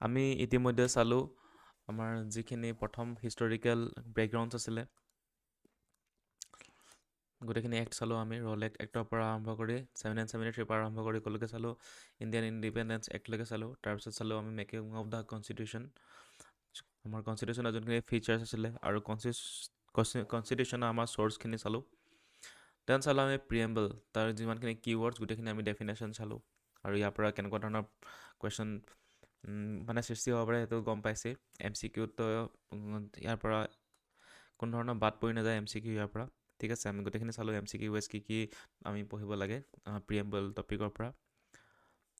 আমি ইতিমধ্যে চালোঁ আমাৰ যিখিনি প্ৰথম হিষ্টৰিকেল বেকগ্ৰাউণ্ডছ আছিলে গোটেইখিনি এক্ট চালোঁ আমি ৰ'ল এক্টৰ পৰা আৰম্ভ কৰি 1773 পৰা আৰম্ভ কৰি ক'লৈকে চালোঁ ইণ্ডিয়ান ইণ্ডিপেণ্ডেঞ্চ এক্টলৈকে চালোঁ তাৰপিছত চালোঁ আমি মেকিং অফ দ্য কনষ্টিটিউশ্যন আমাৰ কনষ্টিটিউশ্যনৰ যোনখিনি ফিচাৰ্ছ আছিলে আৰু কনষ্টিটিউশ্যনৰ আমাৰ চ'ৰ্চখিনি চালোঁ দেন চালোঁ আমি প্ৰিএম্বল তাৰ যিমানখিনি কিৱৰ্ডছ গোটেইখিনি আমি ডেফিনেশ্যন চালোঁ আৰু ইয়াৰ পৰা কেনেকুৱা ধৰণৰ কুৱেশ্যন মানে সৃষ্টি হ'ব পাৰে সেইটো গম পাইছে MCQত ইয়াৰ পৰা কোনো ধৰণৰ বাদ পৰি নাযায় MCQ ইয়াৰ পৰা ঠিক আছে আমি গোটেইখিনি চালোঁ MCQ কি আমি পঢ়িব লাগে প্ৰিএম্বল টপিকৰ পৰা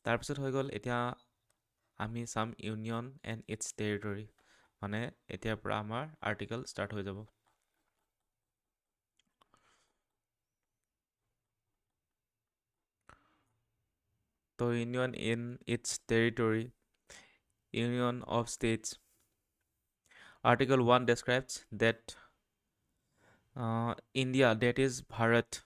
তাৰপিছত হৈ গ'ল এতিয়া আমি চাম ইউনিয়ন এণ্ড ইটছ টেৰিটৰী মানে এতিয়াৰ পৰা আমাৰ আৰ্টিকেল ষ্টাৰ্ট হৈ যাব তো union in its territory Union of States. Article 1 describes that India, that is Bharat,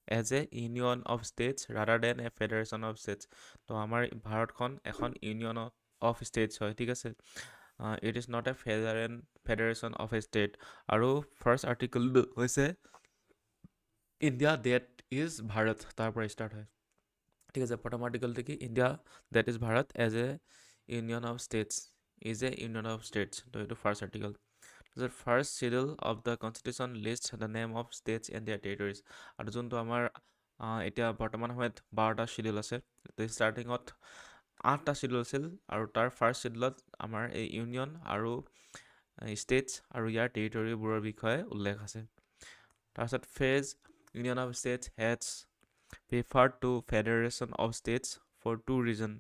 as a union of states rather than a federation of states. তো আমাৰ ভাৰতখন এখন ইউনিয়ন অফ ষ্টেটছ হয় ঠিক আছে it is not a federation of a state আৰু first আৰ্টিকলটো হৈছে India that is Bharat তাৰ পৰা ষ্টাৰ্ট হয় ঠিক আছে প্ৰথম আৰ্টিকলটো কি India that is Bharat as a union of states is a union of states তো এইটো ফাৰ্ষ্ট আৰ্টিকল তাৰপিছত first schedule of the constitution list the name of states and their territories আৰু যোনটো আমাৰ এতিয়া বৰ্তমান সময়ত 12টা শিডিউল আছে ষ্টাৰ্টিঙত 8টা শিডিউল আছিল আৰু তাৰ ফাৰ্ষ্ট শিডিউলত আমাৰ এই ইউনিয়ন আৰু ষ্টেটছ আৰু ইয়াৰ টেৰিটৰিবোৰৰ বিষয়ে উল্লেখ আছে তাৰপিছত phase union of states heads preferred to Federation of States for two reasons.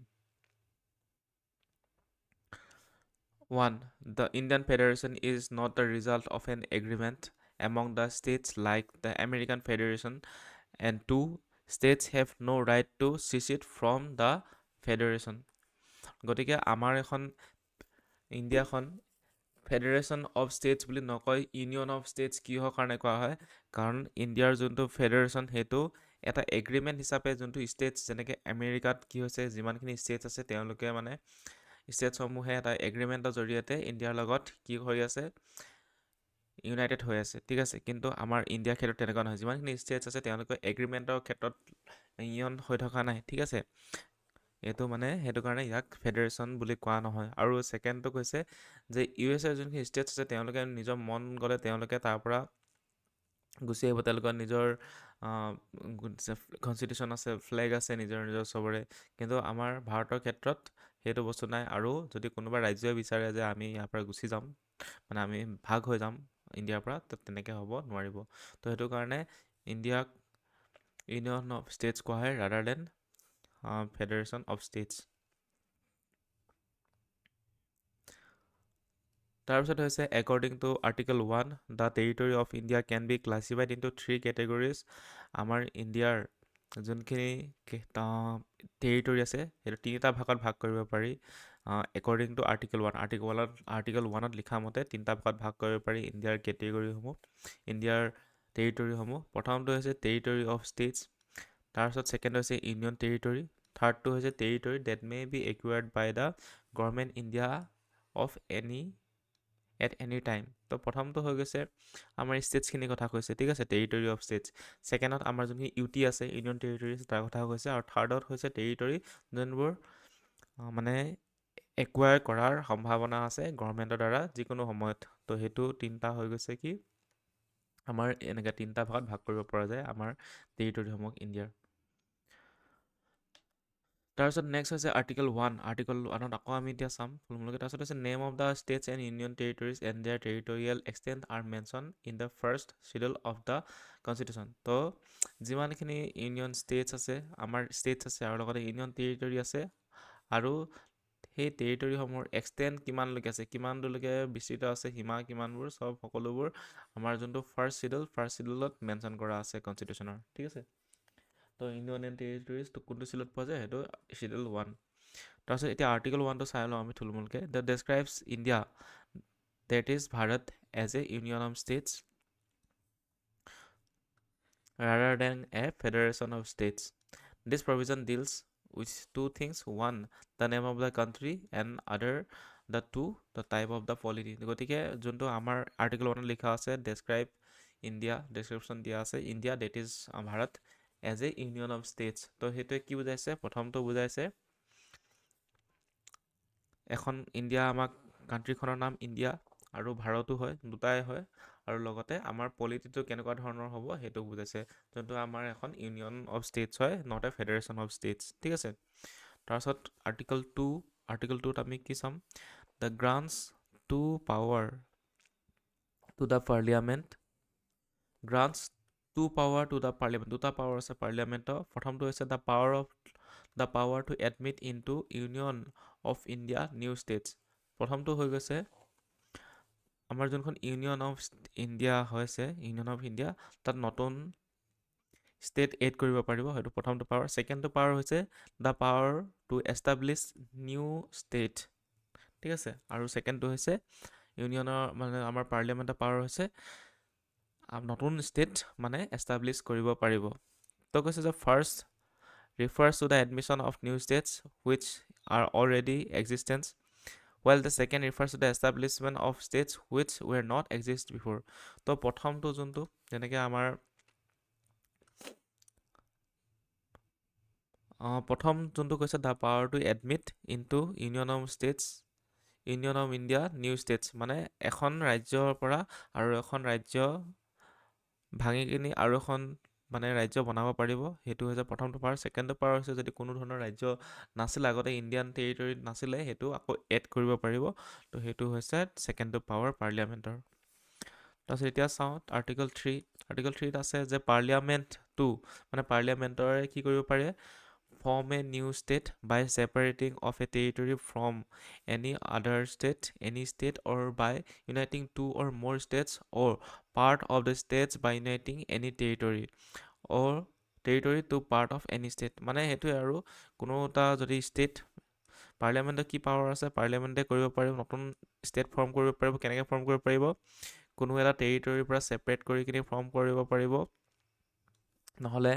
One, the Indian Federation is not the result of an agreement among the states like the American Federation, and two, states have no right to secede from the Federation. গতিকে আমাৰ এখন ইণ্ডিয়াখন federation of states বুলি নকয় union of states কিহৰ কাৰণে কোৱা হয় কাৰণ ইণ্ডিয়াৰ যোনটো ফেডাৰেশ্যন সেইটো এটা এগ্ৰিমেণ্ট হিচাপে যোনটো ষ্টেটছ যেনেকৈ আমেৰিকাত কি হৈছে যিমানখিনি ষ্টেটছ আছে তেওঁলোকে মানে ষ্টেটছসমূহে এটা এগ্ৰিমেণ্টৰ জৰিয়তে ইণ্ডিয়াৰ লগত কি হৈ আছে ইউনাইটেড হৈ আছে ঠিক আছে কিন্তু আমাৰ ইণ্ডিয়াৰ ক্ষেত্ৰত তেনেকুৱা নহয় যিমানখিনি ষ্টেটছ আছে তেওঁলোকে এগ্ৰিমেণ্টৰ ক্ষেত্ৰত ইউনিয়ন হৈ থকা নাই ঠিক আছে এইটো মানে সেইটো কাৰণে ইয়াক ফেডাৰেশ্যন বুলি কোৱা নহয় আৰু ছেকেণ্ডটো কৈছে যে USA যোনখিনি ষ্টেটছ আছে তেওঁলোকে নিজৰ মন গ'লে তেওঁলোকে তাৰ পৰা গুচি আহিব তেওঁলোকৰ নিজৰ কনষ্টিটিউশ্যন আছে ফ্লেগ আছে নিজৰ নিজৰ চবৰে কিন্তু আমাৰ ভাৰতৰ ক্ষেত্ৰত সেইটো বস্তু নাই আৰু যদি কোনোবা ৰাজ্যই বিচাৰে যে আমি ইয়াৰ পৰা গুচি যাম মানে আমি ভাগ হৈ যাম ইণ্ডিয়াৰ পৰা তো তেনেকৈ হ'ব নোৱাৰিব তো সেইটো কাৰণে ইণ্ডিয়াক ইউনিয়ন অফ ষ্টেটছ কোৱা হয় rather than federation of states তাৰপিছত হৈছে according to article 1 the territory of India can be classified into 3 categories আমাৰ ইণ্ডিয়াৰ যোনখিনি টেৰিটৰী আছে সেইটো তিনিটা ভাগত ভাগ কৰিব পাৰি একৰ্ডিং টু আৰ্টিকল 1 আৰ্টিকল 1ত লিখা মতে তিনিটা ভাগত ভাগ কৰিব পাৰি ইণ্ডিয়াৰ কেটেগৰীসমূহ ইণ্ডিয়াৰ টেৰিটৰীসমূহ প্ৰথমটো হৈছে টেৰিটৰী অফ ষ্টেটছ তাৰপিছত ছেকেণ্ড হৈছে ইউনিয়ন টেৰিটৰী থাৰ্ডটো হৈছে territory that may be acquired by the government India of at any time তো প্ৰথমটো হৈ গৈছে আমাৰ ষ্টেটছখিনিৰ কথা কৈছে ঠিক আছে টেৰিটৰী অফ ষ্টেটছ ছেকেণ্ডত আমাৰ যোনখিনি UT আছে ইউনিয়ন টেৰিটৰী তাৰ কথা কৈছে আৰু থাৰ্ডত হৈছে টেৰিটৰী যোনবোৰ মানে একুৱায়াৰ কৰাৰ সম্ভাৱনা আছে গভৰ্ণমেণ্টৰ দ্বাৰা যিকোনো সময়ত তো সেইটো তিনিটা হৈ গৈছে কি আমাৰ এনেকৈ তিনিটা ভাগত ভাগ কৰিব পৰা যায় আমাৰ টেৰিটৰীসমূহ ইণ্ডিয়াৰ তাৰপিছত নেক্সট হৈছে আৰ্টিকল 1ত আকৌ আমি এতিয়া চাম ফুলমূলকৈ তাৰপিছত হৈছে name of the states and union territories and there territorial extent R mention in the first schedule of the constitution তো যিমানখিনি ইউনিয়ন ষ্টেটছ আছে আমাৰ ষ্টেটছ আছে আৰু লগতে ইউনিয়ন টেৰিটৰি আছে আৰু সেই টেৰিটৰিসমূহৰ এক্সটেণ্ট কিমানলৈকে আছে কিমান দূৰলৈকে বিস্তৃত আছে সীমা কিমানবোৰ চব সকলোবোৰ আমাৰ যোনটো ফাৰ্ষ্ট শিডিউলত মেনশ্যন কৰা আছে কনষ্টিটিউশ্যনৰ ঠিক আছে তো ইউনিয়ন এণ্ড টেৰিটৰিজ কোনটো শিডিউলত পোৱা যায় সেইটো শিডিউল 1 তাৰপিছত এতিয়া আৰ্টিকল 1টো চাই লওঁ আমি থুলমূলকৈ the describes India that is Bharat as a union of states rather than a federation of states. This provision deals which two things, one the name of the country and other the type of the polity. গতিকে যোনটো আমাৰ article 1 লিখা আছে describe India, description দিয়া আছে India that is Bharat as a union of states. তো সেইটোৱে কি বুজাইছে, প্ৰথমটো বুজাইছে এখন ইণ্ডিয়া, আমাক কাণ্ট্ৰিখনৰ নাম ইণ্ডিয়া আৰু ভাৰতো হয়, দুটাই হয়, আৰু লগতে আমাৰ পলিটিটো কেনেকুৱা ধৰণৰ হ'ব সেইটো বুজাইছে, যোনটো আমাৰ এখন ইউনিয়ন অফ ষ্টেটছ হয়, not a federation of states. ঠিক আছে, তাৰপাছত আৰ্টিকল 2ত আমি কি চাম, the grants to power to the parliament, grants to power to the parliament, দুটা পাৱাৰ আছে পাৰ্লিয়ামেণ্টৰ। প্ৰথমটো হৈছে the power to admit into union of India new states. প্ৰথমটো হৈ গৈছে আমাৰ যোনখন ইউনিয়ন অফ ইণ্ডিয়া হৈছে, ইউনিয়ন অফ ইণ্ডিয়া, তাত নতুন ষ্টেট এড কৰিব পাৰিব, সেইটো প্ৰথমটো পাৱাৰ। ছেকেণ্ডটো পাৱাৰ হৈছে the power to establish new state. ঠিক আছে, আৰু ছেকেণ্ডটো হৈছে ইউনিয়নৰ মানে আমাৰ পাৰ্লিয়ামেণ্টৰ পাৱাৰ হৈছে নতুন ষ্টেট মানে এষ্টাব্লিছ কৰিব পাৰিব। তো কৈছে যে first refers to the admission of new states which are already existence, while the second refers to the establishment of states which were not exist before. তো প্ৰথমটো যোনটো যেনেকৈ আমাৰ প্ৰথম যোনটো কৈছে the power to admit into union of states, union of India new states, মানে এখন ৰাজ্যৰ পৰা আৰু এখন ৰাজ্য ভাঙি কিনি আৰু এখন মানে ৰাজ্য বনাব পাৰিব, সেইটো হৈছে প্ৰথমটো পাৱাৰ। ছেকেণ্ডটো পাৱাৰ হৈছে যদি কোনো ধৰণৰ ৰাজ্য নাছিলে আগতে, ইণ্ডিয়ান টেৰিটৰীত নাছিলে, সেইটো আকৌ এড কৰিব পাৰিব, তো সেইটো হৈছে ছেকেণ্ডটো পাৱাৰ পাৰ্লিয়ামেণ্টৰ। তাৰপিছত এতিয়া চাওঁ আৰ্টিকল 3ত আছে যে পাৰ্লিয়ামেণ্টটো মানে পাৰ্লিয়ামেণ্টৰে কি কৰিব পাৰে, form a new state by separating of a territory from any other state, any state, or by uniting two or more states or part of the states by uniting any territory or territory to part of any state। মানে সেইটোৱে আৰু কোনো এটা যদি state, পাৰ্লিয়ামেণ্টৰ কি power আছে, পাৰ্লিয়ামেণ্টে কৰিব পাৰিব নতুন ষ্টেট ফৰ্ম কৰিব পাৰিব। কেনেকৈ ফৰ্ম কৰিব পাৰিব, কোনো এটা টেৰিটৰীৰ পৰা ছেপাৰেট কৰি কিনি ফৰ্ম কৰিব পাৰিব, নহ'লে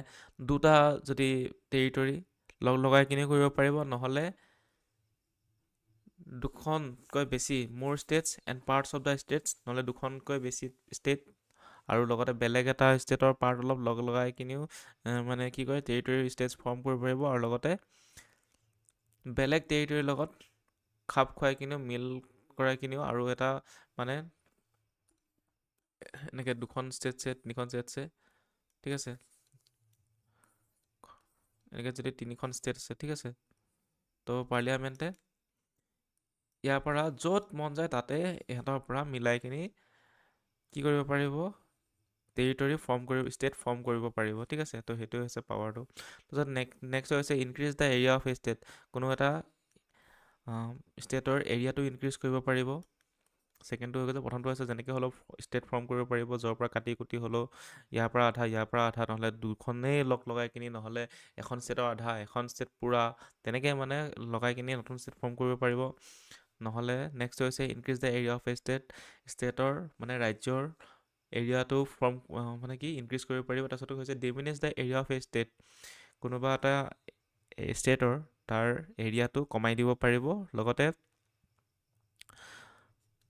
দুটা যদি টেৰিটৰী লগাই কিনি কৰিব পাৰিব, নহ'লে দুখনকৈ বেছি মোৰ states and parts of the states, নহ'লে দুখনকৈ বেছি ষ্টেট আৰু লগতে বেলেগ এটা ষ্টেটৰ পাৰ্ট অলপ লগাই কিনিও মানে কি কয় টেৰিটৰী ষ্টেটছ ফৰ্ম কৰিব পাৰিব, আৰু লগতে বেলেগ টেৰিটৰীৰ লগত খাপ খুৱাই কিনিও মিল কৰাই কিনিও আৰু এটা মানে এনেকৈ দুখন ষ্টেট তিনিখন ষ্টেট ঠিক আছে, এনেকৈ যদি তিনিখন ষ্টেট আছে, ঠিক আছে, তো পাৰ্লিয়ামেণ্টে ইয়াৰ পৰা য'ত মন যায় তাতে ইহঁতৰ পৰা মিলাই কিনি কি কৰিব পাৰিব, টেৰিটৰী ষ্টেট ফৰ্ম কৰিব পাৰিব। ঠিক আছে, তো সেইটোৱে হৈছে পাৱাৰটো। তাৰপিছত নেক্সট হৈছে increase the area of a state, কোনো এটা ষ্টেটৰ এৰিয়াটো ইনক্ৰিজ কৰিব পাৰিব। ছেকেণ্ডটো হৈ গৈছে, প্ৰথমটো হৈছে যেনেকৈ হ'লেও ষ্টেট ফৰ্ম কৰিব পাৰিব, য'ৰ পৰা কাটি কুটি হ'লেও ইয়াৰ পৰা আধা, নহ'লে দুখনেই লগাই কিনি, নহ'লে এখন ষ্টেটৰ আধা এখন ষ্টেট পূৰা, তেনেকৈ মানে লগাই কিনি নতুন ষ্টেট ফৰ্ম কৰিব পাৰিব। নহ'লে নেক্সট হৈছে ইনক্ৰিজ দ্য এৰিয়া অফ এ ষ্টেটৰ মানে ৰাজ্যৰ এৰিয়াটো মানে কি ইনক্ৰিজ কৰিব পাৰিব। তাৰপিছত হৈছে diminish the area of a state, কোনোবা এটা ষ্টেটৰ তাৰ এৰিয়াটো কমাই দিব পাৰিব। লগতে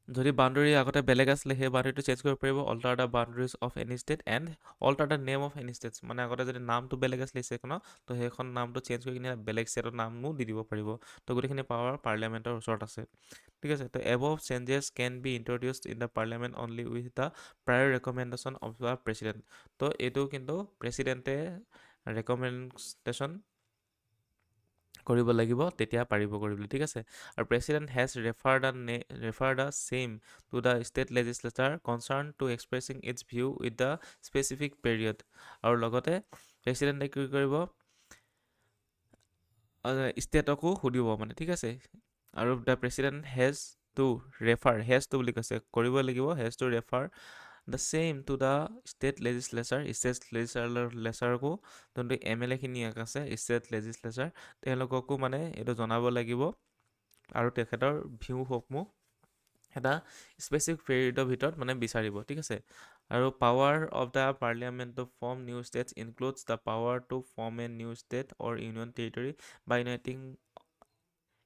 যদি বাউণ্ডেৰী আগতে বেলেগ আছিলে সেই বাউণ্ডেৰীটো চেঞ্জ কৰিব পাৰিব, alter the boundaries of any state and alter the name of any states, মানে আগতে যদি নামটো বেলেগ আছিলে ষ্টেটখনৰ, তো সেইখন নামটো চেঞ্জ কৰি কিনে বেলেগ ষ্টেটৰ নামো দি দিব পাৰিব। তো গোটেইখিনি পাৱাৰ পাৰ্লিয়ামেণ্টৰ ওচৰত আছে। ঠিক আছে, তো above changes can be introduced in the parliament only with the prior recommendation of the president. তো এইটো কিন্তু প্ৰেচিডেণ্টে ৰেকমেণ্ডেশ্যন কৰিব লাগিব, তেতিয়া পাৰিব কৰিবলৈ। ঠিক আছে, আৰু president has refer the same to the state legislature concern to expressing its view with the specific period. আৰু লগতে প্ৰেচিডেণ্টে কি কৰিব, ষ্টেটকো সুধিব মানে। ঠিক আছে, আৰু দ্য প্ৰেচিডেণ্ট হেজ টু বুলি কৈছে, কৰিব লাগিব, has to refer the same to the state লেজিছলেচাৰকো, যোনটো MLA খিনি আছে ষ্টেট লেজিছলেচাৰ, তেওঁলোককো মানে এইটো জনাব লাগিব আৰু তেখেতৰ ভিউসমূহ এটা স্পেচিফিক পিৰিয়ডৰ ভিতৰত মানে বিচাৰিব, ঠিক আছে। আৰু power of the parliament to form new states includes the power to form a new state or union territory by uniting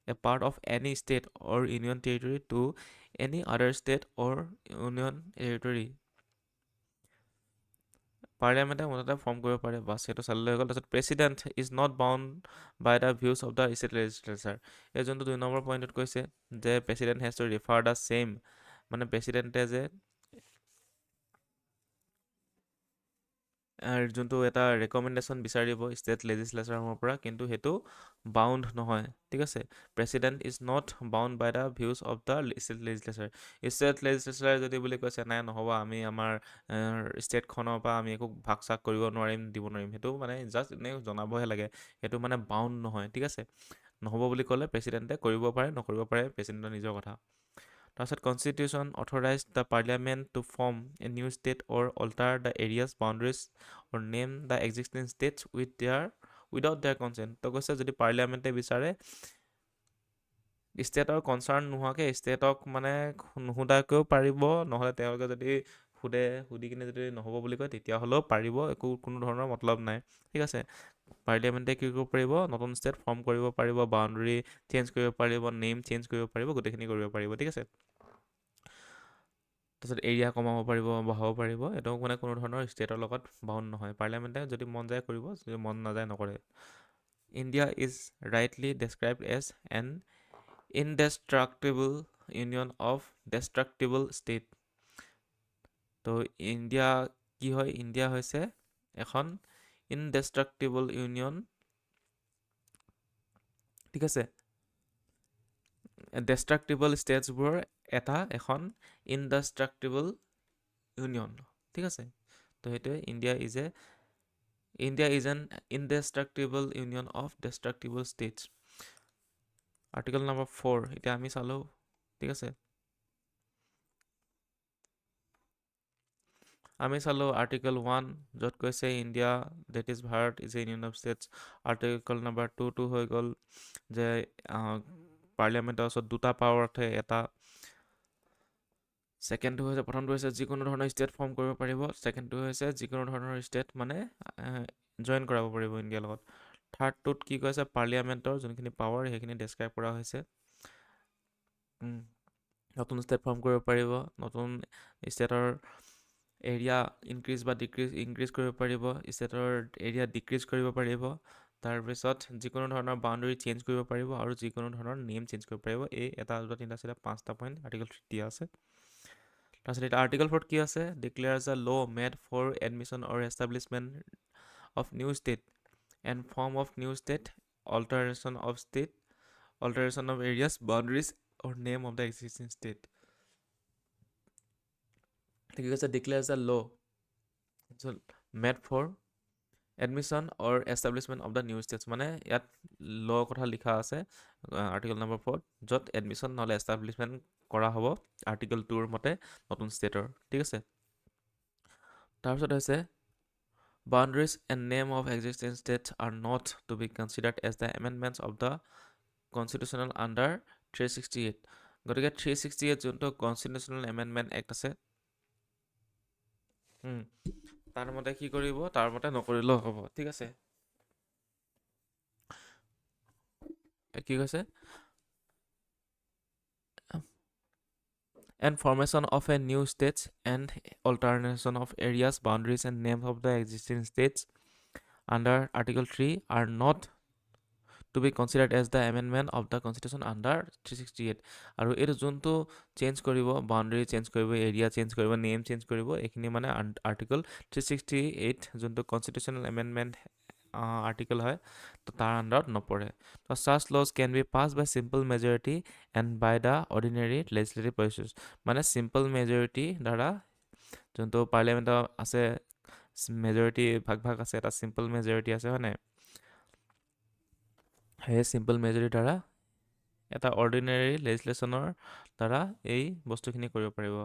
a part of any state or union territory to any other state or union territory. পাৰ্লিয়ামেণ্টে মুঠতে form কৰিব পাৰে, bus সেইটো চালে হৈ গ'ল। তাৰপিছত president is not bound by the views of the state legislature. এই যোনটো 2 নম্বৰ পইণ্টত কৈছে যে president has to refer the same, মানে প্ৰেচিডেণ্টে যে যোনটো এটা ৰেকমেণ্ডেশ্যন বিচাৰিব ষ্টেট লেজিছলেচাৰৰ পৰা, কিন্তু সেইটো বাউণ্ড নহয়, ঠিক আছে। President is not bound by the views of the state legislature. State legislature যদি বুলি কৈছে নাই নহ'ব, আমি আমাৰ ষ্টেটখনৰ পৰা আমি একো ভাগ চাগ কৰিব নোৱাৰিম, দিব নোৱাৰিম, সেইটো মানে জাষ্ট এনেই জনাবহে লাগে, সেইটো মানে বাউণ্ড নহয়, ঠিক আছে। নহ'ব বুলি ক'লে প্ৰেচিডেণ্টে কৰিব পাৰে, নকৰিব পাৰে, প্ৰেচিডেণ্টৰ নিজৰ কথা। তাৰপিছত constitution authorize the parliament to form a new state or alter the areas boundaries or name the existing states without their consent. তো কৈছে যদি পাৰ্লিয়ামেণ্টে বিচাৰে ষ্টেটৰ কনচাৰ্ণ নোহোৱাকৈ ষ্টেটক মানে নুসুধাকৈও পাৰিব, নহ'লে তেওঁলোকে যদি সুধি কিনে যদি নহ'ব বুলি কয় তেতিয়াহ'লেও পাৰিব, কোনো ধৰণৰ মতলব নাই, ঠিক আছে। পাৰ্লিয়ামেণ্টে কি কৰিব পাৰিব, নতুন ষ্টেট ফৰ্ম কৰিব পাৰিব, বাউণ্ডাৰী চেঞ্জ কৰিব পাৰিব, নেম চেঞ্জ কৰিব পাৰিব, গোটেইখিনি কৰিব পাৰিব, ঠিক আছে। তাৰপিছত এৰিয়া কমাব পাৰিব, বঢ়াব পাৰিব, এইটো মানে কোনো ধৰণৰ ষ্টেটৰ লগত বাউণ্ড নহয়। পাৰ্লিয়ামেণ্টে যদি মন যায় কৰিব, যদি মন নাযায় নকৰে। India is rightly described as an indestructible union of destructible state. তো ইণ্ডিয়া কি হয়, ইণ্ডিয়া হৈছে এখন ইনডেষ্ট্ৰাক্টিবল ইউনিয়ন, ঠিক আছে। ডেষ্ট্ৰাক্টিবল ষ্টেটছবোৰৰ এখন ইনডেষ্ট্ৰাক্টিবল ইউনিয়ন, ঠিক আছে। তো সেইটোৱে India is an indestructible union of destructible states. Article number 4 এতিয়া আমি চালোঁ, ঠিক আছে। আমি চালোঁ আৰ্টিকল 1 য'ত কৈছে India that is Bharat is a union of states. Article number 2 হৈ গ'ল যে পাৰ্লিয়ামেণ্টৰ ওচৰত দুটা পাৱাৰ থাকে, এটা প্ৰথমটো হৈছে যিকোনো ধৰণৰ ষ্টেট ফৰ্ম কৰিব পাৰিব, ছেকেণ্ডটো হৈছে যিকোনো ধৰণৰ ষ্টেট মানে জইন কৰাব পাৰিব ইণ্ডিয়াৰ লগত। থাৰ্ডটোত কি কৈছে, পাৰ্লিয়ামেণ্টৰ যোনখিনি পাৱাৰ সেইখিনি ডেছক্ৰাইব কৰা হৈছে। নতুন ষ্টেট ফৰ্ম কৰিব পাৰিব, নতুন ষ্টেটৰ এৰিয়া ইনক্ৰিজ কৰিব পাৰিব, ষ্টেটৰ এৰিয়া ডিক্ৰিজ কৰিব পাৰিব, তাৰপিছত যিকোনো ধৰণৰ বাউণ্ডেৰী চেঞ্জ কৰিব পাৰিব, আৰু যিকোনো ধৰণৰ নেম চেঞ্জ কৰিব পাৰিব। এই এটা দুটা তিনিটা চাৰিটা 5টা পইণ্ট আৰ্টিকল 3 দিয়া আছে। তাৰপিছত এতিয়া আৰ্টিকল 4 কি আছে, declares a law' made for admission or establishment of new state and form of new state, alteration of areas boundaries or name of the existing state. ঠিক আছে, declares a law' made for admission or establishment of the new states, মানে ইয়াত ল' কথা লিখা আছে article number 4, য'ত admission নহ'লে এষ্টাব্লিছমেণ্ট কৰা হ'ব আৰ্টিকল 2ৰ মতে নতুন ষ্টেটৰ, ঠিক আছে। তাৰপিছত হৈছে boundaries and name of existing states are not to be considered as the amendments of the constitutional under 368। গতিকে 368 যোনটো কনষ্টিটিউশ্যনেল এমেণ্ডমেণ্ট এক্ট আছে, তাৰ মতে কি কৰিব, তাৰ মতে নকৰিলেও হ'ব, ঠিক আছে। কি কৈছে, and formation of a new states and alternation of areas, boundaries and names of the existing states under Article 3 are not to be considered as the amendment of the constitution under 368. আৰু এইটো যোনটো change কৰিব, boundary change কৰিব, area change কৰিব, name change কৰিব, এইখিনি মানে article 368 যোনটো কনষ্টিটিউশ্যনেল এমেণ্ডমেণ্ট আৰ্টিকল হয়, তো তাৰ আণ্ডাৰত নপৰে। তো such laws can be passed by simple majority and by the ordinary legislative process। মানে চিম্পল মেজৰিটি দ্বাৰা, যোনটো পাৰ্লিয়ামেণ্টৰ আছে মেজৰিটি ভাগ আছে, এটা চিম্পল মেজৰিটি আছে হয় নাই, সেই চিম্পল মেজৰিটিৰ দ্বাৰা এটা অৰ্ডিনেৰী লেজিছলেশ্যনৰ দ্বাৰা এই বস্তুখিনি কৰিব পাৰিব।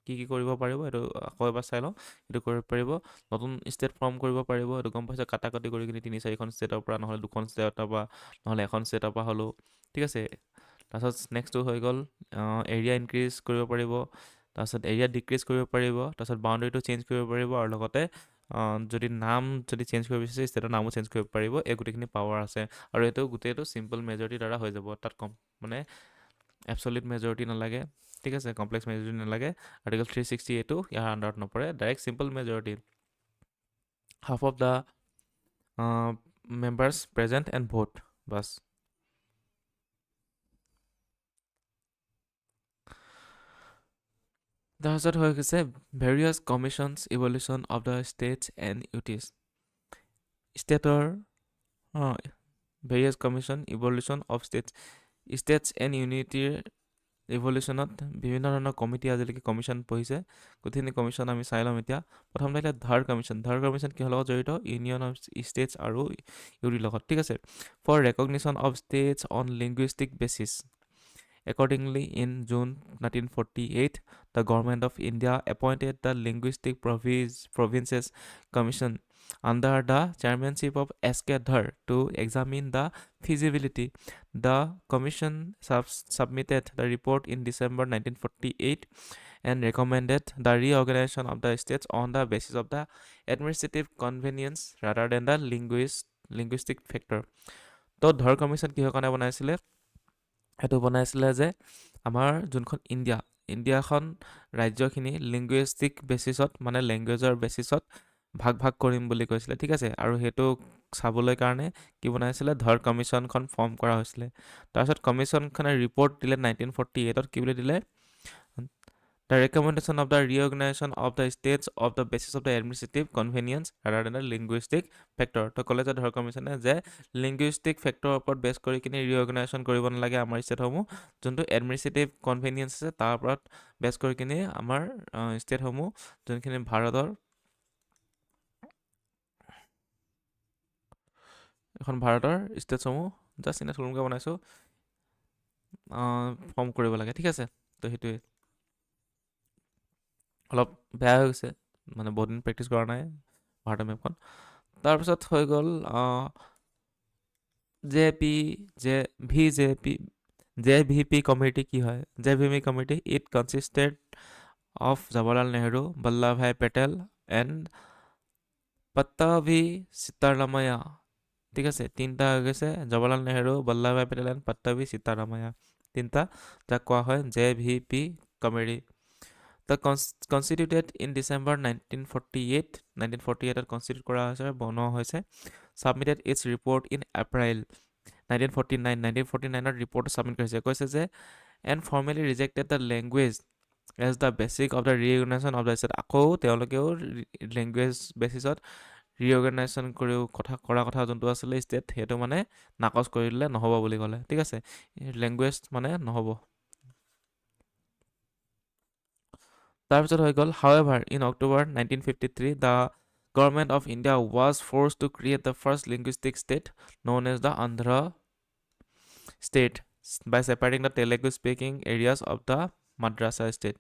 কি কৰিব পাৰিব এইটো আকৌ এবাৰ চাই লওঁ। এইটো কৰিব পাৰিব, নতুন ষ্টেট ফৰ্ম কৰিব পাৰিব, এইটো গম পাইছে, কাটাকাটি কৰি কিনি 3-4খন ষ্টেটৰ পৰা, নহ'লে 2খন ষ্টেটৰ পৰা, নহ'লে এখন ষ্টেটৰ পৰা হ'লেও, ঠিক আছে। তাৰপিছত নেক্সটটো হৈ গ'ল এৰিয়া ইনক্ৰিজ কৰিব পাৰিব, তাৰপিছত এৰিয়া ডিক্ৰিজ কৰিব পাৰিব, তাৰপিছত বাউণ্ডেৰীটো চেঞ্জ কৰিব পাৰিব, আৰু লগতে যদি নাম যদি চেঞ্জ কৰিব বিচাৰিছে ষ্টেটৰ নামো চেঞ্জ কৰিব পাৰিব। এই গোটেইখিনি পাৱাৰ আছে, আৰু এইটো গোটেইটো চিম্পল মেজৰিটিৰ দ্বাৰা হৈ যাব। তাত মানে এবছলিউট মেজৰিটি নালাগে, ঠিক আছে, কমপ্লেক্স মেজৰিটি নালাগে। আৰ্টিকল 368টো ইয়াৰ আণ্ডাৰত নপৰে, direct simple majority, half of the members present and vote, বাছ। তাৰপিছত হৈ গৈছে various commissions evolution of the states and UTs. ষ্টেটৰ various commission evolution of states and ইউনিটিৰ ইভলিউশ্যনত বিভিন্ন ধৰণৰ কমিটি আজিলৈকে কমিশ্যন পঢ়িছে। গোটেইখিনি কমিশ্যন আমি চাই ল'ম এতিয়া। প্ৰথমতে এতিয়া ধাৰ কমিশ্যন। ধাৰ কমিশ্যন কিহৰ লগত জড়িত? ইউনিয়ন অফ ষ্টেটছ আৰু ইউটিৰ লগত, ঠিক আছে। For recognition of states on linguistic basis. Accordingly, in June 1948, the government of India appointed the Linguistic Provinces Commission under the chairmanship of S.K. Dhar to examine the feasibility. The commission submitted the report in December 1948 and recommended the reorganization of the states on the basis of the administrative convenience rather than the linguistic factor. তো ধৰ commission কিহৰ কাৰণে বনাইছিলে? সেইটো বনাইছিলে যে আমাৰ যোনখন ইণ্ডিয়াখন ৰাজ্যখিনি লিংগুইষ্টিক বেচিছত, মানে লেংগুৱেজৰ বেচিছত ভাগ ভাগ কৰিম বুলি কৈছিলে, ঠিক আছে। আৰু সেইটো চাবলৈ কাৰণে কি বনাইছিলে? ধৰ কমিশ্যনখন ফৰ্ম কৰা হৈছিলে। তাৰপিছত কমিশ্যনখনে ৰিপৰ্ট দিলে 1948ত, কি বুলি দিলে? The recommendation of the reorganization of the states of the basis of the administrative convenience rather than the linguistic factor. তো ক'লে যে ধৰ কমিশ্যনে যে লিংগুইষ্টিক ফেক্টৰৰ ওপৰত বেছ কৰি কিনে ৰিঅৰ্গেনাইজেশ্যন কৰিব নালাগে আমাৰ ষ্টেটসমূহ, যোনটো এডমিনিষ্ট্ৰেটিভ কনভেনিয়েঞ্চ আছে তাৰ ওপৰত বেছ কৰি কিনে আমাৰ ষ্টেটসমূহ, যোনখিনি ভাৰতৰ ষ্টেটসমূহ, জাষ্ট ইনে থুলমুলকৈ বনাইছোঁ, ফৰ্ম কৰিব লাগে, ঠিক আছে। তো সেইটোৱে অলপ বেয়া হৈ গৈছে, মানে বহুত দিন প্ৰেক্টিছ কৰা নাই ভাৰতৰ মেপখন। তাৰপিছত হৈ গ'ল JVP কমিটি কি হয়? JVP committee, it consisted of Jawaharlal Nehru, Vallabhbhai Patel and Pattabhi Sitaramayya, ঠিক আছে। তিনিটা হৈ গৈছে, জৱাহৰলাল নেহৰু, বল্লভভাই পেটেল এণ্ড পট্টাভি সীতাৰামায়া, তিনিটা, যাক কোৱা হয় JVP committee. The constituted in December 1948ত কনষ্টিটিউট কৰা হৈছে, বনোৱা হৈছে। Submitted its report in April 1949ত ৰিপৰ্ট ছাবমিট কৰিছে। কৈছে যে and formally rejected the language as the basic of the reorganization of the state. আকৌ তেওঁলোকেও লেংগুৱেজ বেচিছত ৰিঅৰ্গেনাইজেশ্যন কৰা কথা যোনটো আছিলে ষ্টেট, সেইটো মানে নাকচ কৰি দিলে, নহ'ব বুলি ক'লে, ঠিক আছে। লেংগুৱেজ মানে নহ'ব। তাৰপিছত হৈ গ'ল however in October 1953 the government of India was forced to create the first linguistic state known as the Andhra state by separating the Telugu speaking areas of the Madrasa state.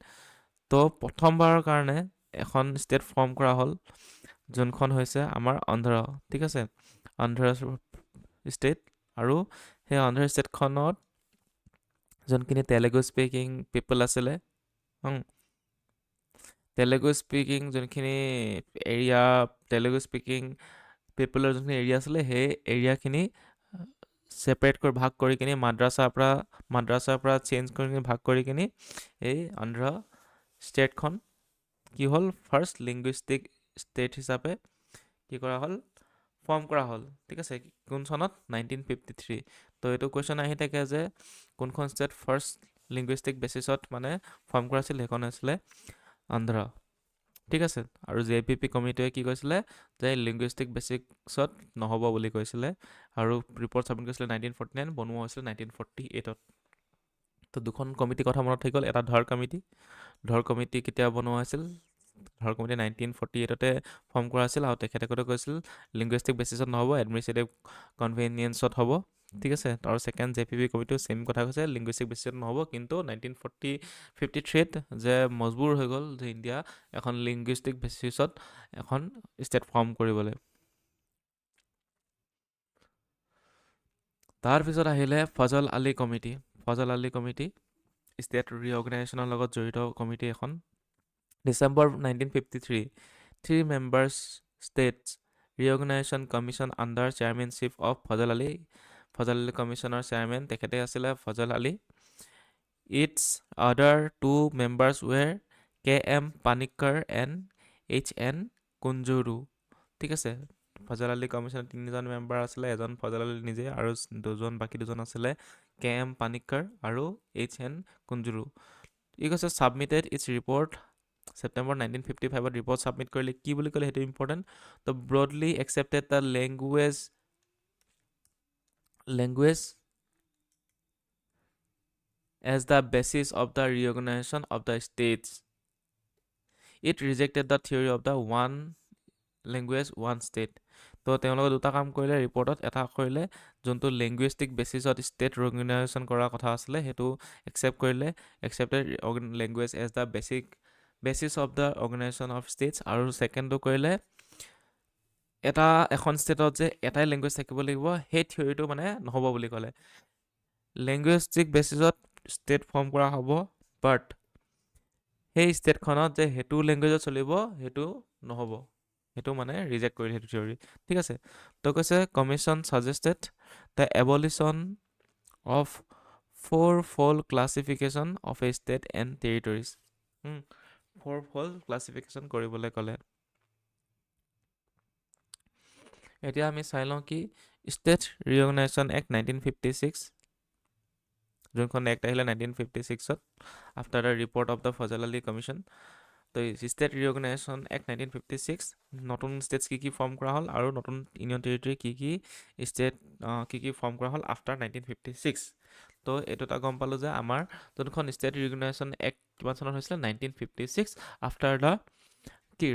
তো প্ৰথমবাৰৰ কাৰণে এখন state form কৰা হ'ল, যোনখন হৈছে আমাৰ অন্ধ্ৰ, ঠিক আছে, অন্ধ্ৰ ষ্টেট। আৰু সেই অন্ধ্ৰ ষ্টেটখনত যোনখিনি তেলেগু স্পিকিং পিপল আছিলে, তেলেগু স্পিকিং যোনখিনি এৰিয়া, তেলেগু স্পিকিং পিপলৰ যোনখিনি এৰিয়া আছিলে, সেই এৰিয়াখিনি ছেপাৰেট কৰি ভাগ কৰি কিনি মাদ্ৰাছাৰ পৰা চেঞ্জ কৰি কিনি ভাগ কৰি কিনি এই অন্ধ্ৰ ষ্টেটখন কি হ'ল? ফাৰ্ষ্ট লিংগুইষ্টিক ষ্টেট হিচাপে কি কৰা হ'ল? ফৰ্ম কৰা হ'ল, ঠিক আছে। কোন চনত? 1953। তো এইটো কুৱেশ্যন আহি থাকে যে কোনখন ষ্টেট ফাৰ্ষ্ট লিংগুইষ্টিক বেচিছত মানে ফৰ্ম কৰা আছিল? সেইখন হৈছিলে অন্ধ্ৰ, ঠিক আছে। আৰু JVP কমিটিয়ে কি কৈছিলে? যে লিংগুইষ্টিক বেচিকছত নহ'ব বুলি কৈছিলে, আৰু ৰিপৰ্ট ছাবমিট কৰিছিলে 1949, বনোৱা হৈছিলে 1948ত। তো দুখন কমিটিৰ কথা মনত থাকি গ'ল। এটা ধৰ কমিটি কেতিয়া বনোৱা হৈছিল? ধৰ কমিটি 1948তে ফৰ্ম কৰা আছিল, আৰু তেখেতে কৈছিল লিংগুইষ্টিক বেচিছত নহ'ব, এডমিনিষ্ট্ৰেটিভ কনভেনিয়েঞ্চত হ'ব, ঠিক আছে। আৰু ছেকেণ্ড JVP কমিটিও ছেইম কথা কৈছে, লিংগুইষ্টিক বেচিছত নহ'ব। কিন্তু 1953ত যে মজবুৰ হৈ গ'ল যে ইণ্ডিয়া এখন লিংগুইষ্টিক বেচিছত এখন ষ্টেট ফৰ্ম কৰিবলৈ। তাৰপিছত আহিলে Fazal Ali committee. Fazal Ali committee, state ৰিঅৰ্গেনাইজেশ্যনৰ লগত জড়িত কমিটি এখন। December 1953, 3 members states reorganization commission under chairmanship of Fazal Ali কমিশ্যনৰ চেয়াৰমেন তেখেতে আছিলে Fazal Ali. Its other 2 members were K.M. Panikkar and H.N. Kunjuru। ঠিক আছে, ফজল আলী কমিশ্যনৰ 3জন মেম্বাৰ আছিলে, এজন ফজল আলী নিজে আৰু বাকী দুজন আছিলে K.M. Panikkar আৰু H.N. Kunjuru। ই কৈছে ছাবমিটেড ইটছ ৰিপৰ্ট ছেপ্টেম্বৰ 1955ত ৰিপৰ্ট ছাবমিট কৰিলে কি বুলি ক'লে সেইটো ইম্পৰ্টেণ্ট। ত' broadly accepted the language as the basis of the reorganization of the states. It rejected the theory of the one language one state। তো তেওঁলোকে দুটা কাম কৰিলে ৰিপৰ্টত, এটা কৰিলে যোনটো লেংগুৱেষ্টিক বেচিছত ষ্টেট অৰ্গেনাইজেশ্যন কৰাৰ কথা আছিলে সেইটো একচেপ্ট কৰিলে, accepted language as the basis of the organisation of states, আৰু ছেকেণ্ডটো কৰিলে এখন ষ্টেটত যে এটাই লেংগুৱেজ থাকিব লাগিব সেই থিয়ৰিটো মানে নহ'ব বুলি ক'লে। লেংগুৱেষ্টিক বেচিছত ষ্টেট ফৰ্ম কৰা হ'ব, বাট সেই ষ্টেটখনত যে সেইটো লেংগুৱেজত চলিব সেইটো নহ'ব, সেইটো মানে ৰিজেক্ট কৰিলে সেইটো থিয়ৰি। ঠিক আছে, তো কৈছে commission suggested the abolition of 4-fold classification of a state and territories. 4-fold classification কৰিবলৈ ক'লে। এতিয়া আমি চাই লওঁ কি ষ্টেট ৰিঅৰ্গেনাইজেশ্যন এক্ট 1956, যোনখন এক্ট আহিলে 1956ত after the report of the Fazal Ali commission. তো ষ্টেট ৰিঅৰ্গেনাইজেশ্যন এক্ট 1956 নতুন ষ্টেটছ কি ফৰ্ম কৰা হ'ল আৰু নতুন ইউনিয়ন টেৰিটৰি ষ্টেট কি ফৰ্ম কৰা হ'ল আফটাৰ 1956। তো এইটো এটা গম পালোঁ যে আমাৰ যোনখন ষ্টেট ৰিঅৰ্গেনাইজেশ্যন এক্ট কিমান চনত হৈছিলে 1956 after the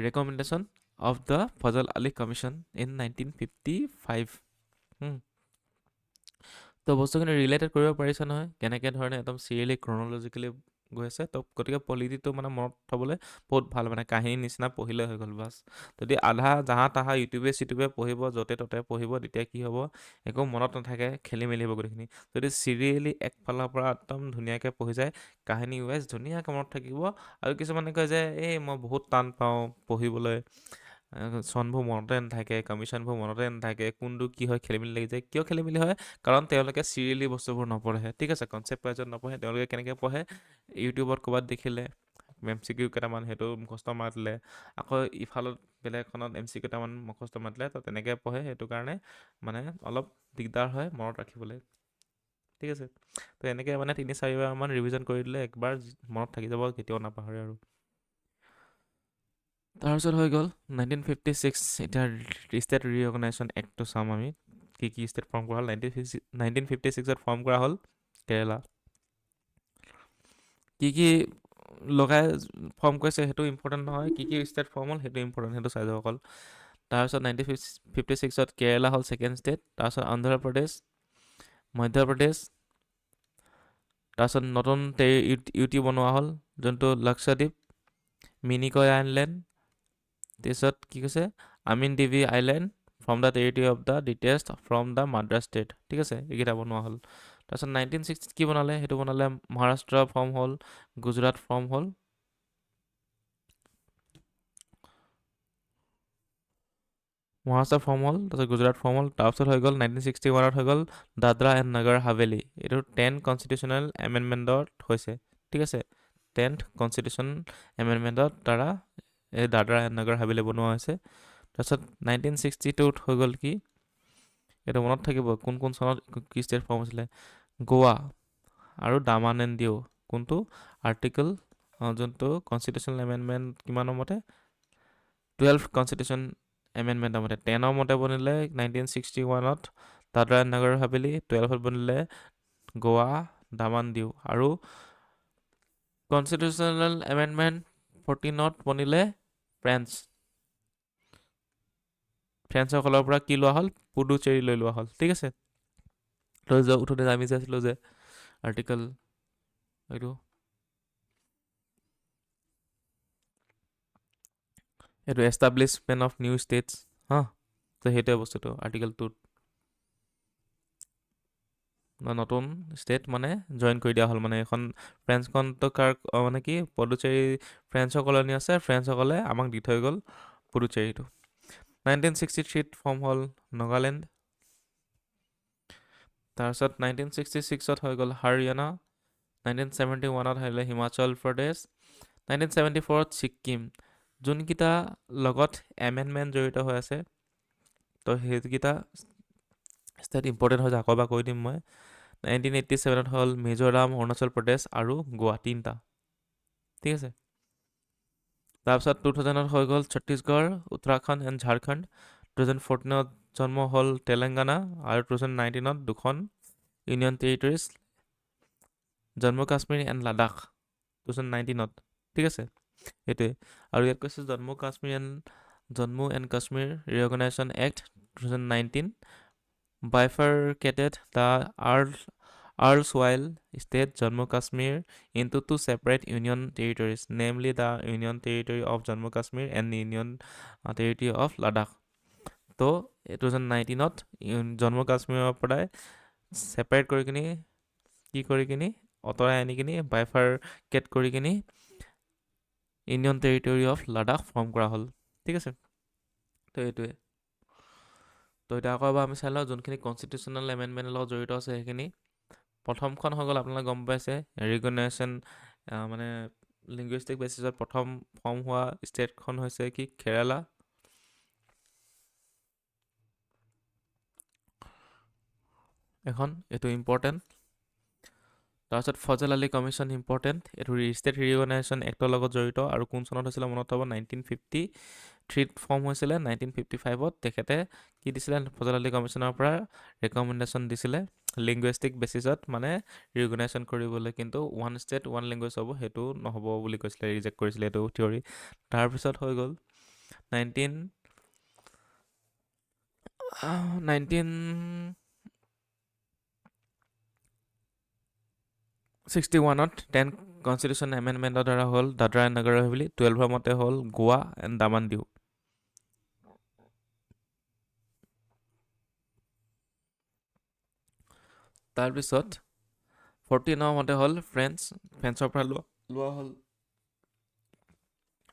recommendation of the Fazal Ali commission in 1955। তো বস্তুখিনি ৰিলেটেড কৰিব পাৰিছে নহয়, কেনেকৈ ধৰণে একদম চিৰিয়েলি ক্ৰনলজিকেলি গৈ আছে। তো গতিকে পলিটিটো মানে মনত থ'বলৈ বহুত ভাল, মানে কাহিনী নিচিনা পঢ়িলে হৈ গ'ল বাছ। যদি আধা জাহা তাহা চিউটিউবে পঢ়িব, য'তে ত'তে পঢ়িব, তেতিয়া কি হ'ব, একো মনত নাথাকে, খেলি মেলি হ'ব গোটেইখিনি। যদি চিৰিয়েলি একফালৰ পৰা একদম ধুনীয়াকৈ পঢ়ি যায়, কাহিনী ৱাইজ ধুনীয়াকৈ মনত থাকিব। আৰু কিছুমানে কয় যে এই মই বহুত টান পাওঁ পঢ়িবলৈ, চনবোৰ মনতে নাথাকে, কমিশ্যনবোৰ মনতে নাথাকে, কোনটো কি হয় খেলি মেলি লাগি যায়। কিয় খেলি মেলি হয়? কাৰণ তেওঁলোকে চিৰিয়েলি বস্তুবোৰ নপঢ়ে। ঠিক আছে, কনচেপ্ট ৱাইজত নপঢ়ে। তেওঁলোকে কেনেকৈ পঢ়ে, ইউটিউবত ক'ৰবাত দেখিলে MCQ কেইটামান সেইটো মুখস্থ মাতিলে, আকৌ ইফালত বেলেগখনত MCQ কেইটামান মুখস্থ মাতিলে, তো তেনেকৈ পঢ়ে। সেইটো কাৰণে মানে অলপ দিগদাৰ হয় মনত ৰাখিবলৈ। ঠিক আছে, তো এনেকৈ মানে 3-4বাৰমান ৰিভিজন কৰি দিলে একবাৰ মনত থাকি যাব, কেতিয়াও নাপাহৰে আৰু। তাৰপিছত হৈ গ'ল 1956। এতিয়া ষ্টেট ৰিঅৰ্গেনাইজেশ্যন এক্টটো চাম আমি, কি ষ্টেট ফৰ্ম কৰা হ'ল। 1956ত ফৰ্ম কৰা হ'ল কেৰেলা। কি লগাই ফৰ্ম কৰিছে সেইটো ইম্পৰ্টেণ্ট নহয়, কি ষ্টেট ফৰ্ম হ'ল সেইটো ইম্পৰ্টেণ্ট, সেইটো চাই যাব অকল। তাৰপিছত 1956ত কেৰেলা হ'ল ছেকেণ্ড ষ্টেট, তাৰপিছত অন্ধ্ৰপ্ৰদেশ, মধ্যপ্ৰদেশ, তাৰপিছত নতুন ইউটি বনোৱা হ'ল যোনটো লক্ষদ্বীপ, মিনিকয় আইলেণ্ড, তাৰপিছত কি কৈছে Amindivi island from the territory of the detached from the Madras state. ঠিক আছে, এইকেইটা বনোৱা হ'ল। তাৰপিছত 1960 কি বনালে, সেইটো বনালে মহাৰাষ্ট্ৰ ফৰ্ম হ'ল, গুজৰাট ফৰ্ম হ'ল, তাৰপিছত গুজৰাট ফৰ্ম হ'ল। তাৰপিছত হৈ গ'ল 1961ত হৈ গ'ল দাদৰা এণ্ড নগৰ হাভেলী। এইটো 10th কনষ্টিটিউশ্যনেল এমেণ্ডমেণ্টত হৈছে। ঠিক আছে, 10th কনষ্টিটিউশ্যন এমেণ্ডমেণ্টত দ্বাৰা এই দাদৰা এণ্ড নগৰ হাভেলী বনোৱা হৈছে। তাৰপিছত 1962ত হৈ গ'ল কি, এইটো মনত থাকিব কোন চনত কি ষ্টেট ফৰ্ম হৈছিলে, গোৱা আৰু দামান এণ্ড দিউ। কোনটো আৰ্টিকল, যোনটো কনষ্টিটিউশ্যনেল এমেণ্ডমেণ্ট কিমানৰ মতে, 12th কনষ্টিটিউশ্যন এমেণ্ডমেণ্টৰ মতে। 10ৰ মতে বনিলে 1961ত দাদৰা এণ্ড নগৰ হাভেলী, 12ত বনিলে গোৱা, দামান দিউ, আৰু কনষ্টিটিউশ্যনেল এমেণ্ডমেণ্ট 14ত বনিলে ফ্ৰেন্সসকলৰ পৰা কি লোৱা হ'ল, পুডুচেৰী লৈ লোৱা হ'ল। ঠিক আছে, উঠোতে আমি যে আছিলোঁ যে আৰ্টিকল এইটো এষ্টাব্লিছমেণ্ট অফ নিউ ষ্টেটছ, তো সেইটোৱে বস্তুটো আৰ্টিকল 2ত। নতুন ষ্টেট মানে জইন কৰি দিয়া হ'ল মানে এখন ফ্ৰেঞ্চখনতো মানে কি পুডুচেৰী ফ্ৰেঞ্চৰ কলনী আছে, ফ্ৰেঞ্চসকলে আমাক দি থৈ গ'ল পুডুচেৰীটো। 1963 ফৰ্ম হ'ল নাগালেণ্ড। তাৰপিছত 1966 হৈ গ'ল হাৰিয়ানা। 1971 আহিলে হিমাচল প্ৰদেশ। 1974 ছিক্কিম। যোনকেইটা লগত এমেণ্ডমেণ্ট জড়িত হৈ আছে, তো সেইকেইটা ষ্টেট ইম্পৰ্টেণ্ট হৈ যায়, আকৌ এবাৰ কৈ দিম মই। 1987 হ'ল মিজোৰাম, অৰুণাচল প্ৰদেশ আৰু গোৱা, তিনিটা। ঠিক আছে। তাৰপিছত 2000 হৈ গ'ল ছত্তীশগড়, উত্তৰাখণ্ড এণ্ড ঝাৰখণ্ড। 2014 জন্ম হ'ল তেলেংগানা আৰু 2019 দুখন union territories, Jammu Kashmir and Ladakh 2019। ঠিক আছে, সেইটোৱে। আৰু ইয়াত কৈছে Jammu and Kashmir reorganization act 2019 bifurcated the erstwhile state Jammu Kashmir into two separate union territories, namely the Union Territory of Jammu Kashmir and the Union Territory of Ladakh. তো 2019 জম্মু কাশ্মীৰৰ পৰাই ছেপাৰেট কৰি কিনি কি কৰি কিনি অঁতৰাই আনি কিনি বাইফাৰকেট কৰি কিনি union territory of Ladakh form কৰা হ'ল। ঠিক আছে, তো এইটোৱে। তো এতিয়া আকৌ এবাৰ আমি চাই লওঁ যোনখিনি কনষ্টিটিউশ্যনেল এমেণ্ডমেণ্টৰ লগত জড়িত আছে সেইখিনি। প্ৰথমখন হৈ গ'ল আপোনালোকে গম পাইছে ৰিকগনাইজেশ্যন, মানে লিংগুইষ্টিক বেচিছত প্ৰথম ফৰ্ম হোৱা ষ্টেটখন হৈছে কি কেৰালা। এইটো ইম্পৰ্টেণ্ট। তাৰপিছত ফজল আলী কমিশ্যন ইম্পৰ্টেণ্ট, এইটো ষ্টেট ৰিকগনাইজেশ্যন এক্টৰ লগত জড়িত আৰু কোন চনত হৈছিলে মনত হ'ব, 1953 ফৰ্ম হৈছিলে। 1955 তেখেতে কি দিছিলে, ফজল আলী কমিশ্যনৰ পৰা ৰেকমেণ্ডেশ্যন দিছিলে লিংগুইষ্টিক বেচিছত মানে ৰিকগনাইজেশ্যন কৰিবলৈ, কিন্তু ওৱান ষ্টেট ওৱান লেংগুৱেজ হ'ব সেইটো নহ'ব বুলি কৈছিলে, ৰিজেক্ট কৰিছিলে এইটো থিয়ৰী। তাৰপিছত হৈ গ'ল 1961 10 কনষ্টিটিউশ্যন এমেণ্ডমেণ্টৰ দ্বাৰা হ'ল দাদৰা এণ্ড নগৰ হাভেলী। 12 মতে হ'ল গোৱা এণ্ড দামান দিউ। তাৰপিছত 14 মতে হ'ল ফ্ৰেঞ্চৰ পৰা লোৱা হ'ল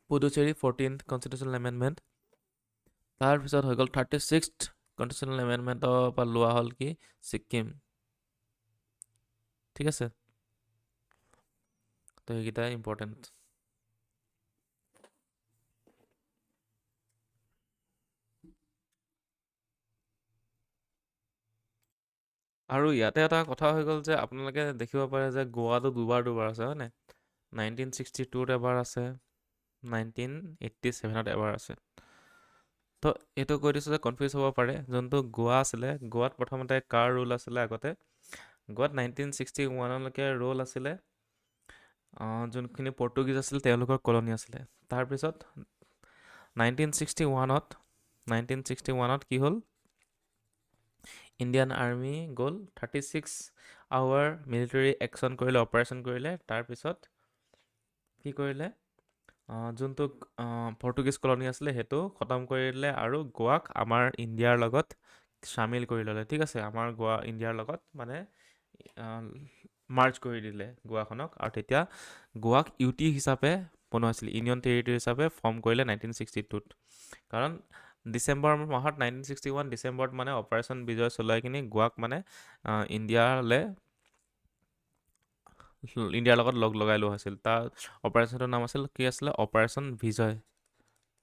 পুডুচেৰী 14th কনষ্টিটিউশ্যনেল এমেণ্ডমেণ্ট। তাৰপিছত হৈ গ'ল 36th কনষ্টিটিউশ্যনেল এমেণ্ডমেণ্টৰ পৰা লোৱা হ'ল কি ছিক্কিম। ঠিক আছে, তো সেইকেইটাই ইম্পৰ্টেণ্ট। আৰু ইয়াতে এটা কথা হৈ গ'ল যে আপোনালোকে দেখিব পাৰে যে গোৱাটো দুবাৰ আছে হয়নে? 1962 এবাৰ আছে, 1987 এবাৰ আছে। তো এইটো কৈ দিছোঁ যে কনফিউজ হ'ব পাৰে। যোনটো গোৱা আছিলে, গোৱাত প্ৰথমতে কাৰ ৰুল আছিলে আগতে? গোৱাত 1961লৈকে ৰুল আছিলে যোনখিনি পৰ্টুগীজ আছিল তেওঁলোকৰ কলনী আছিলে। তাৰপিছত 1961 কি হ'ল, ইণ্ডিয়ান আৰ্মি গ'ল, 36 আৱাৰ মিলিটাৰী একশ্যন কৰিলে, অপাৰেশ্যন কৰিলে। তাৰপিছত কি কৰিলে, যোনটো পৰ্টুগীজ কলনী আছিলে সেইটো খতম কৰি দিলে আৰু গোৱাক আমাৰ ইণ্ডিয়াৰ লগত চামিল কৰি ল'লে। ঠিক আছে, আমাৰ গোৱা ইণ্ডিয়াৰ লগত মানে মাৰ্জ কৰি দিলে গোৱাখনক, আৰু তেতিয়া গোৱাক ইউটি হিচাপে বনোৱা হৈছিল, ইউনিয়ন টেৰিটৰি হিচাপে ফৰ্ম কৰিলে 1962ত। কাৰণ ডিচেম্বৰ মাহত 1961 ডিচেম্বৰত মানে অপাৰেশ্যন বিজয় চলাই কিনি গোৱাক মানে ইণ্ডিয়াৰ লগত লগাই লোৱা হৈছিল। তাৰ অপাৰেশ্যনটোৰ নাম আছিল কি আছিলে, অপাৰেশ্যন বিজয়।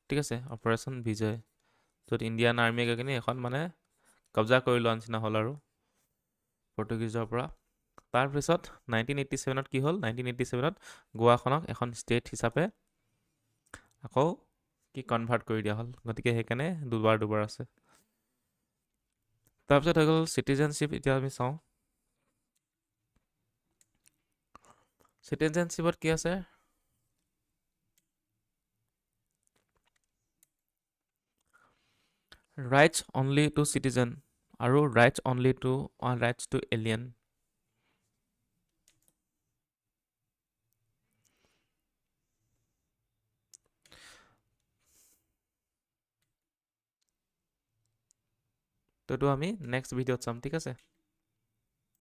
ঠিক আছে, অপাৰেশ্যন বিজয়, য'ত ইণ্ডিয়ান আৰ্মিয়ে গৈ কিনি এখন মানে কব্জা কৰি লোৱা নিচিনা হ'ল আৰু পৰ্টুগীজৰ পৰা। তাৰপিছত 1987 কি হ'ল, 1987 গোৱাখনক এখন ষ্টেট হিচাপে আকৌ কি কনভাৰ্ট কৰি দিয়া হ'ল, গতিকে সেইকাৰণে দুবাৰ আছে। তাৰপিছত হৈ গ'ল চিটিজেনশ্বিপ। এতিয়া আমি চাওঁ চিটিজেনশ্বিপত কি আছে, ৰাইটছ অনলি টু চিটিজেন আৰু ৰাইটছ অনলি টু এলিয়েন। তো এইটো আমি নেক্সট ভিডিঅ'ত চাম। ঠিক আছে।